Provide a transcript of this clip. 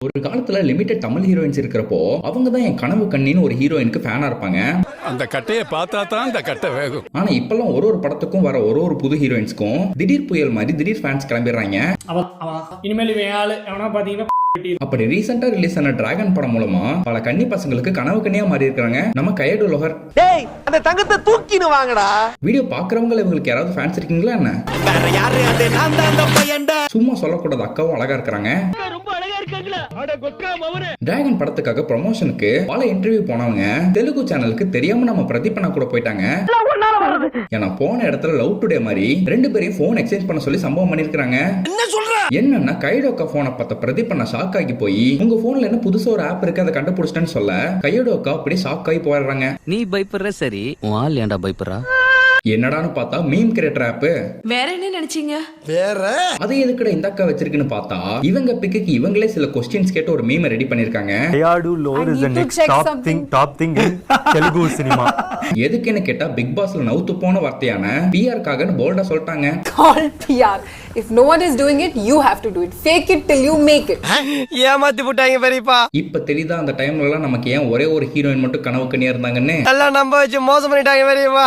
ஒரு காலத்துல limited Tamil heroines இருக்கிறப்போ அவங்க தான் என் கனவு கண்ணின்னு ஒரு ஹீரோயினுக்கு ஃபேனா இருப்பாங்க. அந்த கட்டையை பார்த்தா தான் அந்த கட்டை வேகும். ஆனா இப்பெல்லாம் ஒரு படத்துக்கும் வர ஒரு புது ஹீரோயின்ஸ்க்கும் திடீர் புயல் மாதிரி திடீர் ஃபேன்ஸ் கிளம்பிடுறாங்க. இனிமேல் இவன் ஆளு எவனா பாத்தீங்கன்னா அப்படி ரீசெண்டா ரிலீஸ் ஆன டிராகன் படம் மூலமா பல கன்னி பசங்களுக்கு கனவு கண்ணியா மாறி இருக்காங்க நம்ம கையடு லோகர். டேய் அந்த தங்கத்தை தூக்கினு வாங்கடா. வீடியோ பாக்குறவங்க இவங்களுக்கு யாராவது ஃபேன்ஸ் இருக்கீங்களா என்ன? வேற யாரு அது? நான் தான் அந்த பையன்டா. சும்மா சொல்லக்கூடாது, அக்காவும் அழகா இருக்காங்க. ரொம்ப அழகா இருக்காங்களா? அட கொக்கா மவனே. டிராகன் படத்துக்காக ப்ரமோஷனுக்கு பல இன்டர்வியூ போனவங்க தெலுங்கு சேனலுக்கு தெரியாம நம்ம பிரதீபனா கூட போயிட்டாங்க. ஏன்னா போன இடத்துல லவ் டுடே மாதிரி ரெண்டு பேரையும் போன் எக்ஸ்சேஞ்ச் பண்ண சொல்லி சம்பவம் பண்ணிருக்காங்க. என்ன சொல்ற? என்னன்னா கைடோக்கா போனை பார்த்த பிரதீபனா ஷாக் ஆகி போய் உங்க போன்ல என்ன புதுசா ஒரு ஆப் இருக்கு அதை கண்டுபிடிச்சிட்டேன்னு சொல்ல கையோடோக்கா அப்படி ஷாக் ஆகி போயிடுறாங்க. நீ பயப்படுற சரி, உன் ஆள் ஏன்டா பயப்படுறா? என்னடான்னு பார்த்தா மீம் கிரியேட்டர் ஆப். வேற என்ன நினைச்சீங்க? வேற அதை எதுக்குடா இந்த அக்கா வச்சிருக்குன்னு பார்த்தா இவங்க பிக்கு இவங்களே சில கொஸ்டின்ஸ் கேட்டு ஒரு மீம் ரெடி பண்ணிருக்காங்க. Kayadu Lore is the next top thing in Telugu cinema. எதுக்குன்னு கேட்டா பிக் பாஸ்ல நவுத்து போன வார்த்தையான பிஆர்காகன்னு போல்டா சொல்லிட்டாங்க. Called PR. If no one is doing it, you have to do it. Fake it till you make it. ஏமாத்தி போட்டாங்க பெரியப்பா. இப்ப தெரியுதா அந்த டைம்ல எல்லாம் நமக்கு ஏன் ஒரே ஒரு ஹீரோயின் மட்டும் கனவு கண்ணியா இருந்தாங்கன்னு. எல்லாம் நம்ப வச்சு மோசம் பண்ணிட்டாங்க பெரியப்பா.